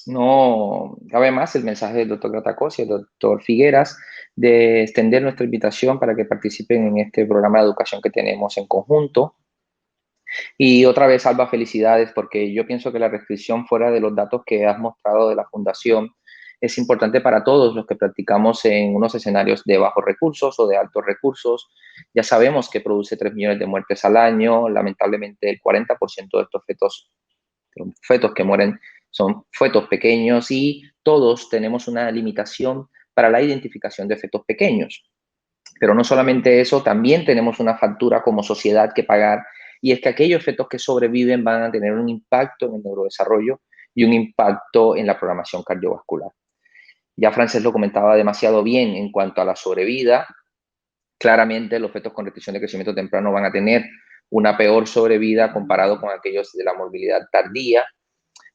no cabe más el mensaje del doctor Gratacos y el doctor Figueras de extender nuestra invitación para que participen en este programa de educación que tenemos en conjunto. Y otra vez, Alba, felicidades, porque yo pienso que la restricción fuera de los datos que has mostrado de la Fundación es importante para todos los que practicamos en unos escenarios de bajos recursos o de altos recursos. Ya sabemos que produce 3 millones de muertes al año. Lamentablemente, el 40% de estos fetos que mueren son fetos pequeños y todos tenemos una limitación para la identificación de fetos pequeños. Pero no solamente eso, también tenemos una factura como sociedad que pagar, y es que aquellos fetos que sobreviven van a tener un impacto en el neurodesarrollo y un impacto en la programación cardiovascular. Ya Frances lo comentaba demasiado bien en cuanto a la sobrevida. Claramente los fetos con restricción de crecimiento temprano van a tener una peor sobrevida comparado con aquellos de la morbilidad tardía,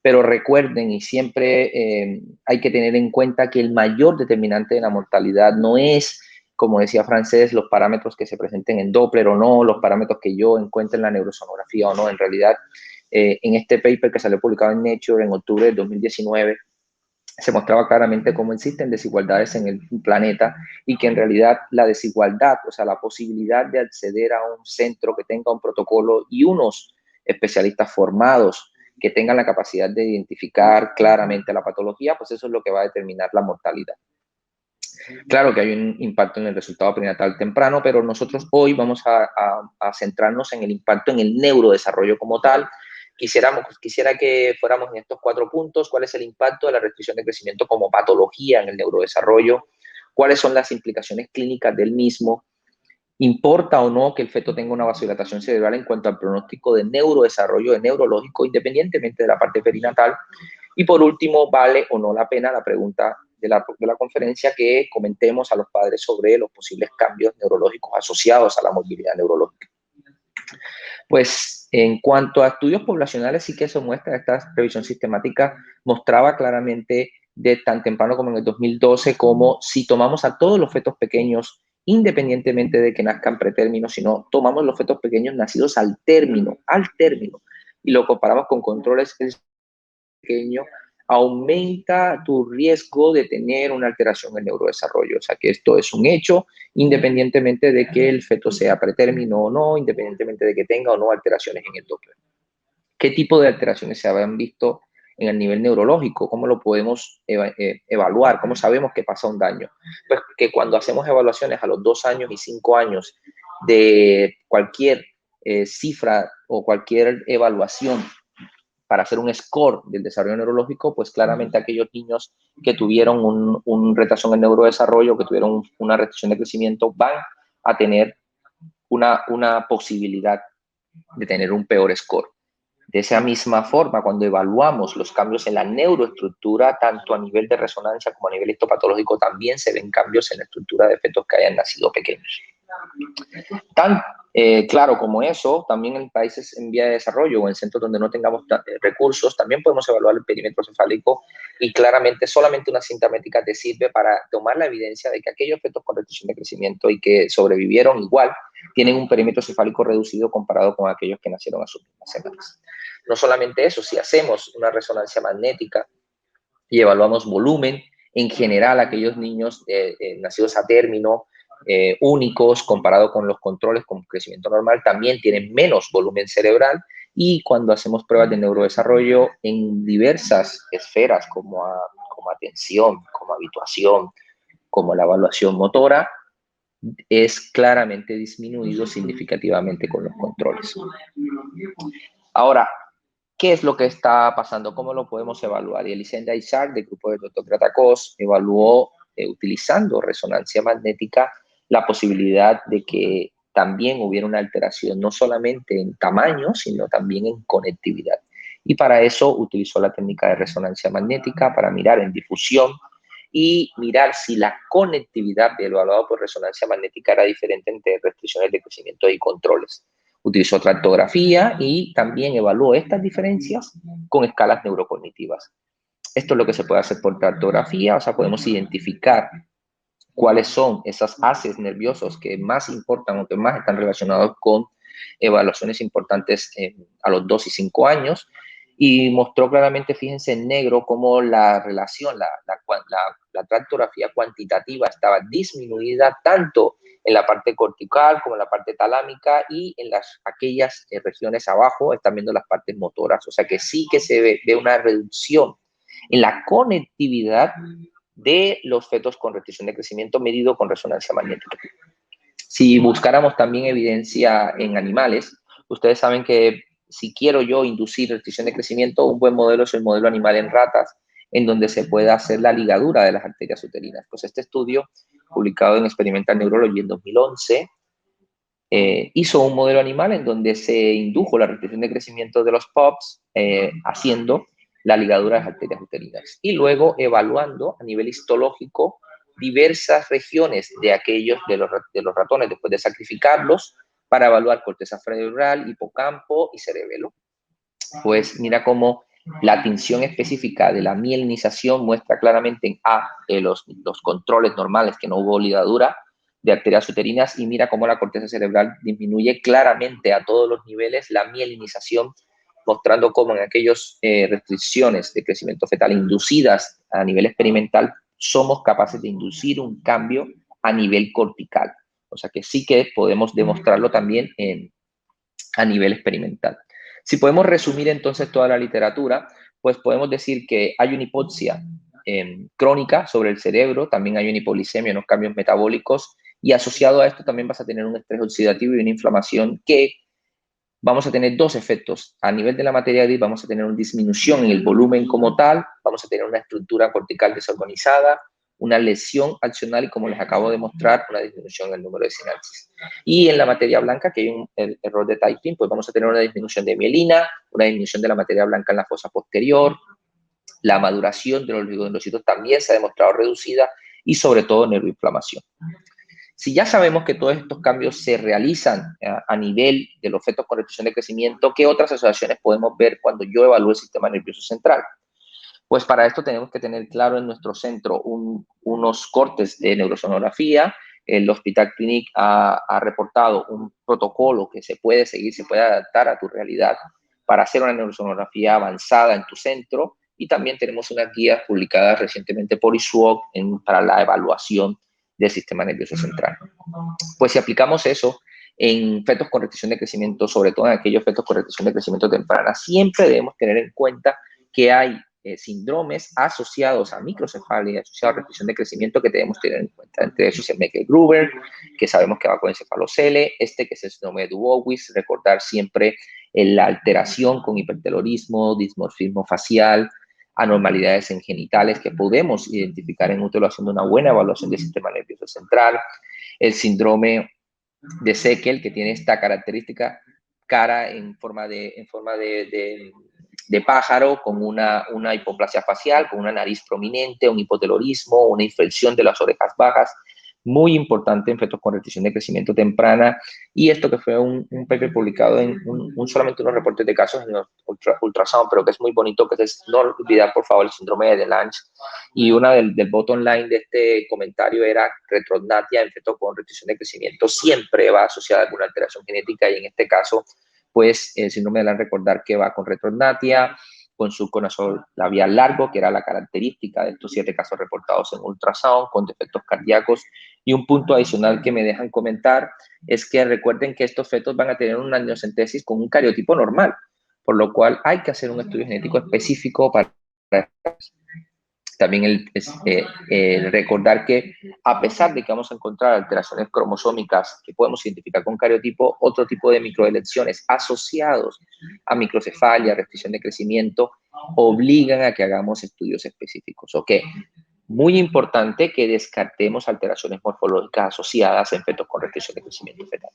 pero recuerden y siempre hay que tener en cuenta que el mayor determinante de la mortalidad no es, como decía Frances, los parámetros que se presenten en Doppler o no, los parámetros que yo encuentre en la neurosonografía o no. En realidad, en este paper que salió publicado en Nature en octubre de 2019, se mostraba claramente cómo existen desigualdades en el planeta y que en realidad la desigualdad, o sea, la posibilidad de acceder a un centro que tenga un protocolo y unos especialistas formados que tengan la capacidad de identificar claramente la patología, pues eso es lo que va a determinar la mortalidad. Claro que hay un impacto en el resultado prenatal temprano, pero nosotros hoy vamos a centrarnos en el impacto en el neurodesarrollo como tal. Quisiera que fuéramos en estos 4 puntos. ¿Cuál es el impacto de la restricción de crecimiento como patología en el neurodesarrollo? ¿Cuáles son las implicaciones clínicas del mismo? ¿Importa o no que el feto tenga una vasodilatación cerebral en cuanto al pronóstico de neurodesarrollo, de neurológico, independientemente de la parte perinatal? Y por último, ¿vale o no la pena la pregunta de la conferencia que comentemos a los padres sobre los posibles cambios neurológicos asociados a la movilidad neurológica? Pues en cuanto a estudios poblacionales, sí que se muestra, esta revisión sistemática mostraba claramente de tan temprano como en el 2012, como si tomamos a todos los fetos pequeños, independientemente de que nazcan pretérmino, sino tomamos los fetos pequeños nacidos al término, y lo comparamos con controles pequeños, aumenta tu riesgo de tener una alteración en el neurodesarrollo. O sea que esto es un hecho, independientemente de que el feto sea pretérmino o no, independientemente de que tenga o no alteraciones en el Doppler. ¿Qué tipo de alteraciones se habían visto en el nivel neurológico? ¿Cómo lo podemos evaluar? ¿Cómo sabemos que pasa un daño? Pues que cuando hacemos evaluaciones a los 2 años y 5 años de cualquier cifra o cualquier evaluación para hacer un score del desarrollo neurológico, pues claramente aquellos niños que tuvieron un retraso en el neurodesarrollo, que tuvieron una restricción de crecimiento, van a tener una posibilidad de tener un peor score. De esa misma forma, cuando evaluamos los cambios en la neuroestructura, tanto a nivel de resonancia como a nivel histopatológico, también se ven cambios en la estructura de fetos que hayan nacido pequeños. Tan claro como eso, también en países en vía de desarrollo o en centros donde no tengamos recursos, también podemos evaluar el perímetro cefálico y claramente solamente una cinta métrica te sirve para tomar la evidencia de que aquellos fetos con restricción de crecimiento y que sobrevivieron igual tienen un perímetro cefálico reducido comparado con aquellos que nacieron a sus mismas semanas. No solamente eso, si hacemos una resonancia magnética y evaluamos volumen, en general aquellos niños nacidos a término, únicos, comparado con los controles con crecimiento normal, también tienen menos volumen cerebral, y cuando hacemos pruebas de neurodesarrollo en diversas esferas como atención, como habituación, como la evaluación motora, es claramente disminuido significativamente con los controles. Ahora, ¿qué es lo que está pasando? ¿Cómo lo podemos evaluar? Y Elisenda Isaac, del grupo del Dr. Gratacos, evaluó, utilizando resonancia magnética, la posibilidad de que también hubiera una alteración, no solamente en tamaño, sino también en conectividad. Y para eso utilizó la técnica de resonancia magnética para mirar en difusión y mirar si la conectividad evaluada por resonancia magnética era diferente entre restricciones de crecimiento y controles. Utilizó tractografía y también evaluó estas diferencias con escalas neurocognitivas. Esto es lo que se puede hacer por tractografía, o sea, podemos identificar cuáles son esos haces nerviosos que más importan o que más están relacionados con evaluaciones importantes a los 2 y 5 años. y mostró claramente, fíjense en negro, cómo la relación, la tractografía cuantitativa estaba disminuida tanto en la parte cortical como en la parte talámica, y en aquellas regiones abajo están viendo las partes motoras. O sea que sí que se ve una reducción en la conectividad de los fetos con restricción de crecimiento medido con resonancia magnética. Si buscáramos también evidencia en animales, ustedes saben que si quiero yo inducir restricción de crecimiento, un buen modelo es el modelo animal en ratas, en donde se puede hacer la ligadura de las arterias uterinas. Pues este estudio, publicado en Experimental Neurology en 2011, hizo un modelo animal en donde se indujo la restricción de crecimiento de los POPs haciendo la ligadura de las arterias uterinas y luego evaluando a nivel histológico diversas regiones de los ratones después de sacrificarlos para evaluar corteza cerebral, hipocampo y cerebelo. Pues mira cómo la tinción específica de la mielinización muestra claramente en A los controles normales que no hubo ligadura de arterias uterinas, y mira cómo la corteza cerebral disminuye claramente a todos los niveles la mielinización, mostrando cómo en aquellas restricciones de crecimiento fetal inducidas a nivel experimental somos capaces de inducir un cambio a nivel cortical. O sea que sí que podemos demostrarlo también a nivel experimental. Si podemos resumir entonces toda la literatura, pues podemos decir que hay una hipoxia crónica sobre el cerebro, también hay una hipoglicemia, unos cambios metabólicos, y asociado a esto también vas a tener un estrés oxidativo y una inflamación que vamos a tener dos efectos. A nivel de la materia gris vamos a tener una disminución en el volumen como tal, vamos a tener una estructura cortical desorganizada, una lesión accional y, como les acabo de mostrar, una disminución en el número de sinapsis. Y en la materia blanca, que hay un error de typing, pues vamos a tener una disminución de mielina, una disminución de la materia blanca en la fosa posterior, la maduración de los oligodendrocitos también se ha demostrado reducida y sobre todo neuroinflamación. Si ya sabemos que todos estos cambios se realizan a nivel de los fetos con restricción de crecimiento, ¿qué otras asociaciones podemos ver cuando yo evalúo el sistema nervioso central? Pues para esto tenemos que tener claro en nuestro centro unos cortes de neurosonografía. El Hospital Clinic ha reportado un protocolo que se puede seguir, se puede adaptar a tu realidad para hacer una neurosonografía avanzada en tu centro, y también tenemos unas guías publicadas recientemente por ISUOC para la evaluación del sistema nervioso central. Pues si aplicamos eso en fetos con restricción de crecimiento, sobre todo en aquellos fetos con restricción de crecimiento temprana, siempre debemos tener en cuenta que hay síndromes asociados a microcefalia, asociados a restricción de crecimiento, que debemos tener en cuenta. Entre esos el Meckel-Gruber, que sabemos que va con encefalocele, que es el síndrome de Dubowitz, recordar siempre la alteración con hipertelorismo, dismorfismo facial, anormalidades en genitales que podemos identificar en útero haciendo una buena evaluación del sistema nervioso central, el síndrome de Seckel, que tiene esta característica, cara en forma de pájaro, con una hipoplasia facial, con una nariz prominente, un hipotelorismo, una inflexión de las orejas bajas, muy importante en fetos con restricción de crecimiento temprana. Y esto que fue un paper publicado en solamente unos reportes de casos en ultrasound, pero que es muy bonito, que es no olvidar por favor el síndrome de Lange. Y una del bottom line de este comentario era retrognatia en fetos con restricción de crecimiento siempre va asociada a alguna alteración genética, y en este caso pues el síndrome de Lange, recordar que va con retrognatia, con subconasal labial largo, que era la característica de estos 7 casos reportados en ultrasound, con defectos cardíacos. Y un punto adicional que me dejan comentar es que recuerden que estos fetos van a tener una amniocentesis con un cariotipo normal, por lo cual hay que hacer un estudio genético específico para también el recordar que, a pesar de que vamos a encontrar alteraciones cromosómicas que podemos identificar con cariotipo, otro tipo de microelecciones asociados a microcefalia, restricción de crecimiento, obligan a que hagamos estudios específicos. ¿Ok? Muy importante que descartemos alteraciones morfológicas asociadas en fetos con restricción de crecimiento fetal.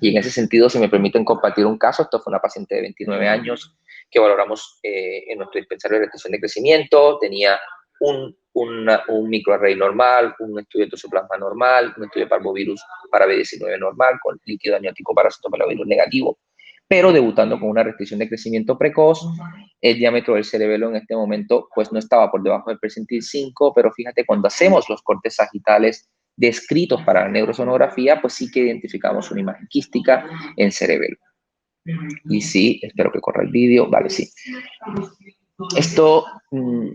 Y en ese sentido, si me permiten compartir un caso, esto fue una paciente de 29 años que valoramos en nuestro dispensario de restricción de crecimiento. Tenía un microarray normal, un estudio de toxoplasma normal, un estudio de parvovirus para B19 normal, con líquido amniótico para citoplasma negativo, pero debutando con una restricción de crecimiento precoz. El diámetro del cerebelo en este momento pues no estaba por debajo del percentil 5, pero fíjate, cuando hacemos los cortes sagitales descritos para la neurosonografía, pues sí que identificamos una imagen quística en cerebelo. Y sí, espero que corra el vídeo. Vale, sí. Esto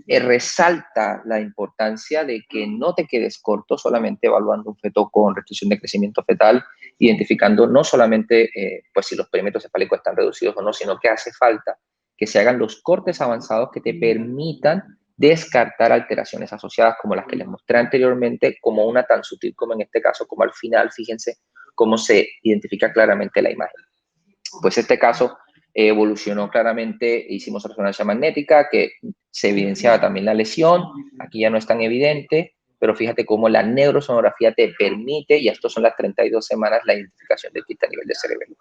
resalta la importancia de que no te quedes corto solamente evaluando un feto con restricción de crecimiento fetal, identificando no solamente pues si los perímetros cefálicos están reducidos o no, sino que hace falta que se hagan los cortes avanzados que te permitan descartar alteraciones asociadas como las que les mostré anteriormente, como una tan sutil como en este caso, como al final, fíjense cómo se identifica claramente la imagen. Pues este caso evolucionó claramente, hicimos resonancia magnética, que se evidenciaba también la lesión, aquí ya no es tan evidente, pero fíjate cómo la neurosonografía te permite, y esto son las 32 semanas, la identificación del quiste a nivel de cerebelo.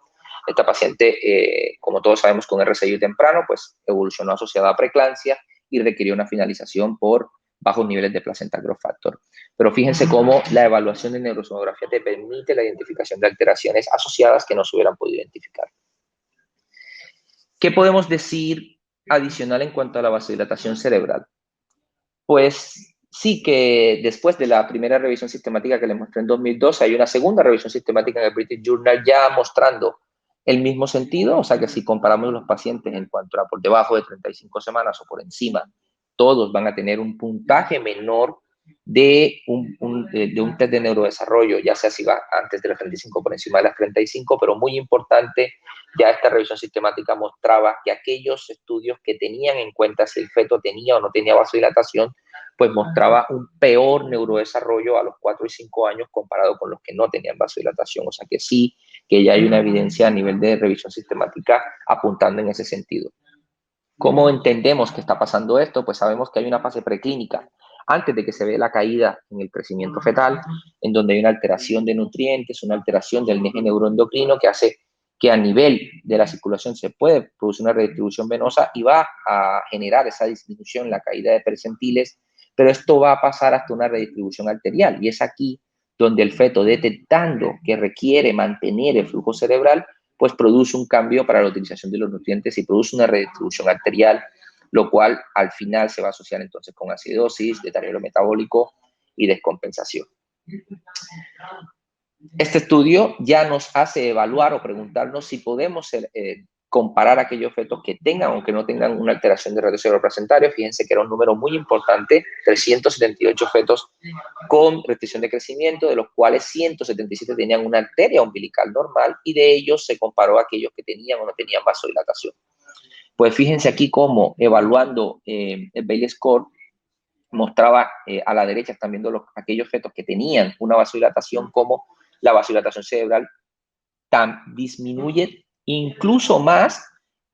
Esta paciente, como todos sabemos, con RCI temprano, pues evolucionó asociada a preeclampsia y requirió una finalización por bajos niveles de placenta growth factor. Pero fíjense cómo la evaluación de neurosonografía te permite la identificación de alteraciones asociadas que no se hubieran podido identificar. ¿Qué podemos decir adicional en cuanto a la vasodilatación cerebral? Pues sí que después de la primera revisión sistemática que les mostré en 2012, hay una segunda revisión sistemática en el British Journal ya mostrando el mismo sentido, o sea que si comparamos los pacientes en cuanto a por debajo de 35 semanas o por encima, todos van a tener un puntaje menor de un test de neurodesarrollo, ya sea si va antes de las 35 o por encima de las 35, pero muy importante, ya esta revisión sistemática mostraba que aquellos estudios que tenían en cuenta si el feto tenía o no tenía vasodilatación, pues mostraba un peor neurodesarrollo a los 4 y 5 años comparado con los que no tenían vasodilatación. O sea que sí, que ya hay una evidencia a nivel de revisión sistemática apuntando en ese sentido. ¿Cómo entendemos que está pasando esto? Pues sabemos que hay una fase preclínica antes de que se vea la caída en el crecimiento fetal, en donde hay una alteración de nutrientes, una alteración del eje neuroendocrino que hace que a nivel de la circulación se puede producir una redistribución venosa y va a generar esa disminución en la caída de percentiles, pero esto va a pasar hasta una redistribución arterial y es aquí donde el feto, detectando que requiere mantener el flujo cerebral, pues produce un cambio para la utilización de los nutrientes y produce una redistribución arterial, lo cual al final se va a asociar entonces con acidosis, deterioro metabólico y descompensación. Este estudio ya nos hace evaluar o preguntarnos si podemos comparar aquellos fetos que tengan o que no tengan una alteración de radio cerebroplacentario. Fíjense que era un número muy importante, 378 fetos con restricción de crecimiento, de los cuales 177 tenían una arteria umbilical normal y de ellos se comparó a aquellos que tenían o no tenían vasodilatación. Pues fíjense aquí cómo evaluando el Bayley Score mostraba a la derecha, están viendo aquellos fetos que tenían una vasodilatación, como la vasodilatación cerebral disminuye incluso más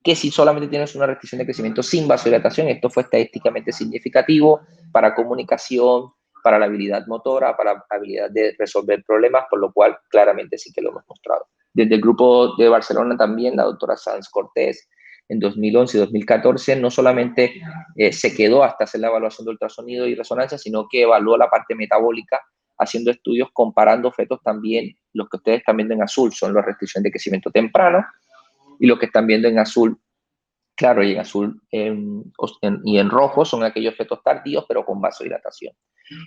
que si solamente tienes una restricción de crecimiento sin vasodilatación. Esto fue estadísticamente significativo para comunicación, para la habilidad motora, para la habilidad de resolver problemas, por lo cual claramente sí que lo hemos mostrado. Desde el grupo de Barcelona también, la doctora Sanz Cortés, en 2011 y 2014, no solamente se quedó hasta hacer la evaluación de ultrasonido y resonancia, sino que evaluó la parte metabólica, haciendo estudios comparando fetos también. Los que ustedes están viendo en azul son las restricciones de crecimiento temprano, y lo que están viendo en azul, claro, y en azul y en rojo son aquellos fetos tardíos, pero con vasodilatación.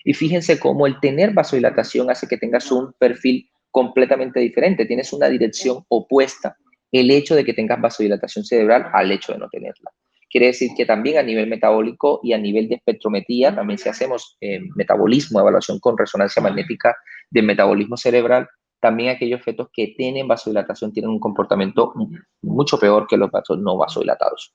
Y fíjense cómo el tener vasodilatación hace que tengas un perfil completamente diferente, tienes una dirección opuesta, el hecho de que tengas vasodilatación cerebral al hecho de no tenerla. Quiere decir que también a nivel metabólico y a nivel de espectrometría, también si hacemos metabolismo, evaluación con resonancia magnética de metabolismo cerebral, también aquellos fetos que tienen vasodilatación tienen un comportamiento mucho peor que los fetos no vasodilatados.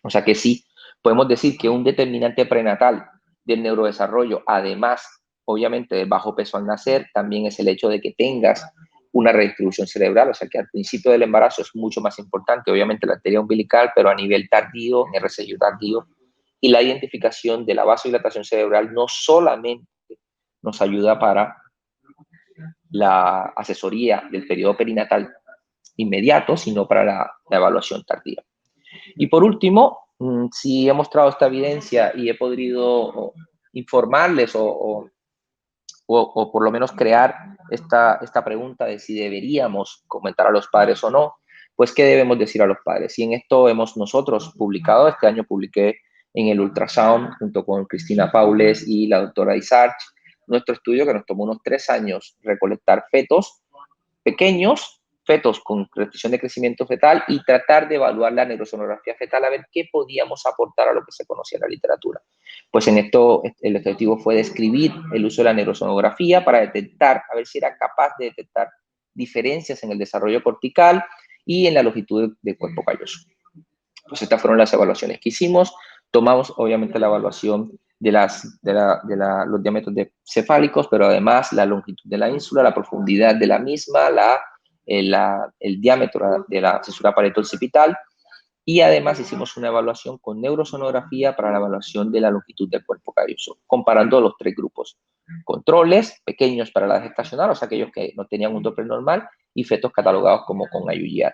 O sea que sí, podemos decir que un determinante prenatal del neurodesarrollo, además, obviamente, del bajo peso al nacer, también es el hecho de que tengas una redistribución cerebral, o sea que al principio del embarazo es mucho más importante, obviamente, la arteria umbilical, pero a nivel tardío, en RCI tardío, y la identificación de la vasodilatación cerebral no solamente nos ayuda para la asesoría del periodo perinatal inmediato, sino para la evaluación tardía. Y por último, si he mostrado esta evidencia y he podido informarles o por lo menos crear esta pregunta de si deberíamos comentar a los padres o no, pues ¿qué debemos decir a los padres? Y en esto hemos nosotros publicado, este año publiqué en el Ultrasound junto con Cristina Paules y la doctora Isarch, nuestro estudio que nos tomó unos 3 años recolectar fetos pequeños fetos con restricción de crecimiento fetal y tratar de evaluar la neurosonografía fetal a ver qué podíamos aportar a lo que se conocía en la literatura. Pues en esto el objetivo fue describir el uso de la neurosonografía para detectar, a ver si era capaz de detectar diferencias en el desarrollo cortical y en la longitud del cuerpo calloso. Pues estas fueron las evaluaciones que hicimos. Tomamos obviamente la evaluación de los diámetros cefálicos, pero además la longitud de la ínsula, la profundidad de la misma, el diámetro de la cisura parieto-occipital, y además hicimos una evaluación con neurosonografía para la evaluación de la longitud del cuerpo calloso, comparando los tres grupos. Controles pequeños para la gestacional, o sea, aquellos que no tenían un Doppler normal, y fetos catalogados como con IUGR.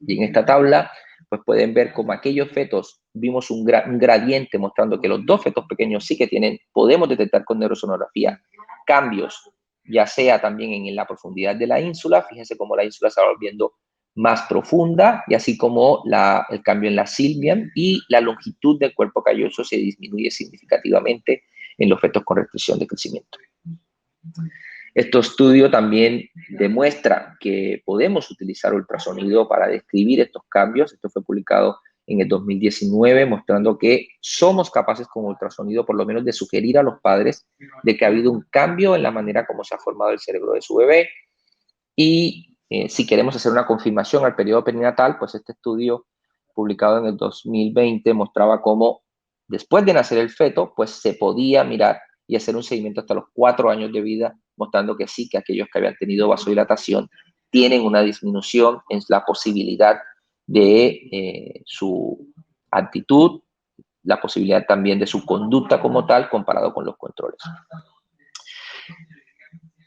Y en esta tabla, pues pueden ver como aquellos fetos, vimos un gradiente mostrando que los dos fetos pequeños sí que podemos detectar con neurosonografía cambios, ya sea también en la profundidad de la ínsula, fíjense cómo la ínsula se va volviendo más profunda, y así como el cambio en la Sylvian, y la longitud del cuerpo calloso se disminuye significativamente en los fetos con restricción de crecimiento. Este estudio también demuestra que podemos utilizar ultrasonido para describir estos cambios. Esto fue publicado en el 2019, mostrando que somos capaces con ultrasonido por lo menos de sugerir a los padres de que ha habido un cambio en la manera como se ha formado el cerebro de su bebé. Y si queremos hacer una confirmación al periodo perinatal, pues este estudio publicado en el 2020 mostraba cómo después de nacer el feto, pues se podía mirar y hacer un seguimiento hasta los 4 años de vida, mostrando que sí, que aquellos que habían tenido vasodilatación tienen una disminución en la posibilidad de su actitud, la posibilidad también de su conducta como tal, comparado con los controles.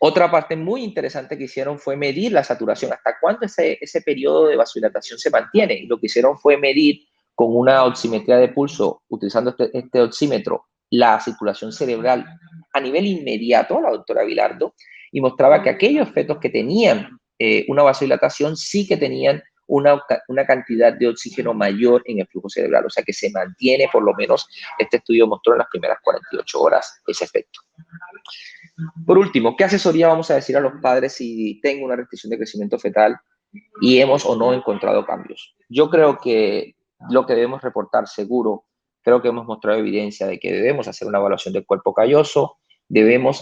Otra parte muy interesante que hicieron fue medir la saturación, hasta cuándo ese periodo de vasodilatación se mantiene. Y lo que hicieron fue medir con una oximetría de pulso, utilizando este oxímetro, la circulación cerebral a nivel inmediato, la doctora Vilardo, y mostraba que aquellos fetos que tenían una vasodilatación sí que tenían una cantidad de oxígeno mayor en el flujo cerebral, o sea que se mantiene, por lo menos este estudio mostró en las primeras 48 horas ese efecto. Por último, ¿qué asesoría vamos a decir a los padres si tengo una restricción de crecimiento fetal y hemos o no encontrado cambios? Yo creo que lo que debemos reportar seguro, creo que hemos mostrado evidencia de que debemos hacer una evaluación del cuerpo calloso,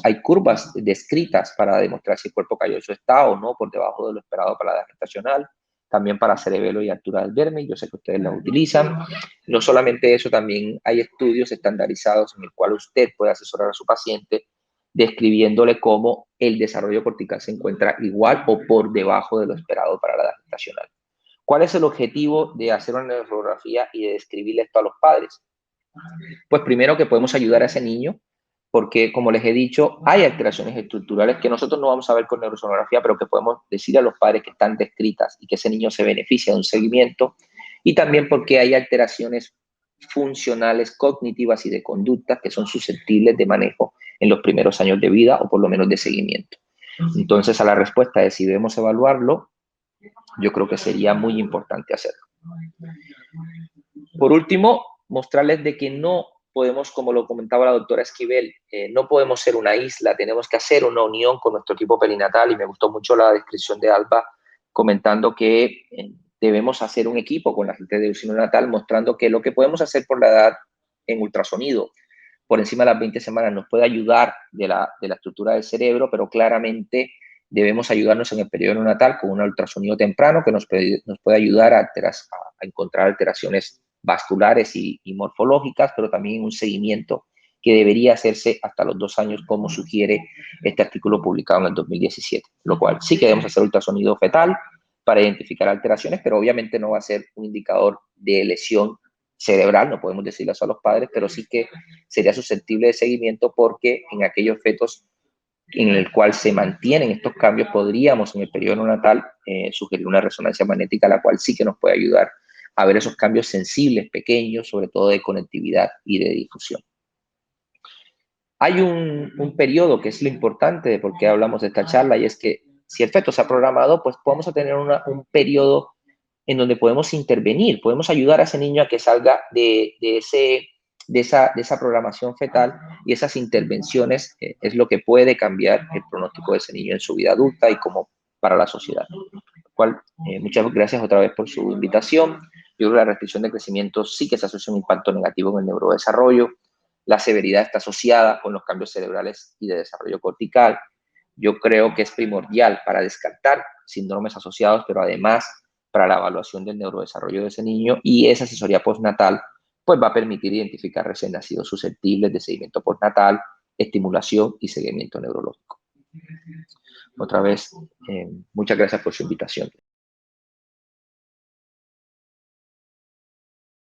hay curvas descritas para demostrar si el cuerpo calloso está o no por debajo de lo esperado para la edad gestacional, también para cerebelo y altura del verme, yo sé que ustedes la utilizan. No solamente eso, también hay estudios estandarizados en el cual usted puede asesorar a su paciente describiéndole cómo el desarrollo cortical se encuentra igual o por debajo de lo esperado para la edad gestacional. ¿Cuál es el objetivo de hacer una neurosonografía y de describirle esto a los padres? Pues primero que podemos ayudar a ese niño, porque como les he dicho, hay alteraciones estructurales que nosotros no vamos a ver con neurosonografía, pero que podemos decir a los padres que están descritas y que ese niño se beneficia de un seguimiento, y también porque hay alteraciones funcionales, cognitivas y de conducta que son susceptibles de manejo en los primeros años de vida o por lo menos de seguimiento. Entonces, a la respuesta de si debemos evaluarlo, yo creo que sería muy importante hacerlo. Por último, mostrarles de que no podemos, como lo comentaba la doctora Esquivel, no podemos ser una isla, tenemos que hacer una unión con nuestro equipo perinatal, y me gustó mucho la descripción de Alba comentando que debemos hacer un equipo con la gente de UCI neonatal, mostrando que lo que podemos hacer por la edad en ultrasonido por encima de las 20 semanas nos puede ayudar de la estructura del cerebro, pero claramente debemos ayudarnos en el periodo neonatal con un ultrasonido temprano que nos puede ayudar a encontrar alteraciones vasculares y morfológicas, pero también un seguimiento que debería hacerse hasta los 2 años, como sugiere este artículo publicado en el 2017. Lo cual sí que debemos hacer ultrasonido fetal para identificar alteraciones, pero obviamente no va a ser un indicador de lesión cerebral, no podemos decirlo eso a los padres, pero sí que sería susceptible de seguimiento, porque en aquellos fetos en el cual se mantienen estos cambios, podríamos en el periodo neonatal sugerir una resonancia magnética, la cual sí que nos puede ayudar a ver esos cambios sensibles, pequeños, sobre todo de conectividad y de difusión. Hay un periodo que es lo importante de por qué hablamos de esta charla, y es que si el feto se ha programado, pues podemos tener un periodo en donde podemos intervenir, podemos ayudar a ese niño a que salga de esa programación fetal, y esas intervenciones es lo que puede cambiar el pronóstico de ese niño en su vida adulta y como para la sociedad. cual muchas gracias otra vez por su invitación. Yo creo que la restricción de crecimiento sí que se asocia a un impacto negativo en el neurodesarrollo. La severidad está asociada con los cambios cerebrales y de desarrollo cortical. Yo creo que es primordial para descartar síndromes asociados, pero además para la evaluación del neurodesarrollo de ese niño, y esa asesoría postnatal pues va a permitir identificar recién nacidos susceptibles de seguimiento postnatal, estimulación y seguimiento neurológico. Otra vez, muchas gracias por su invitación.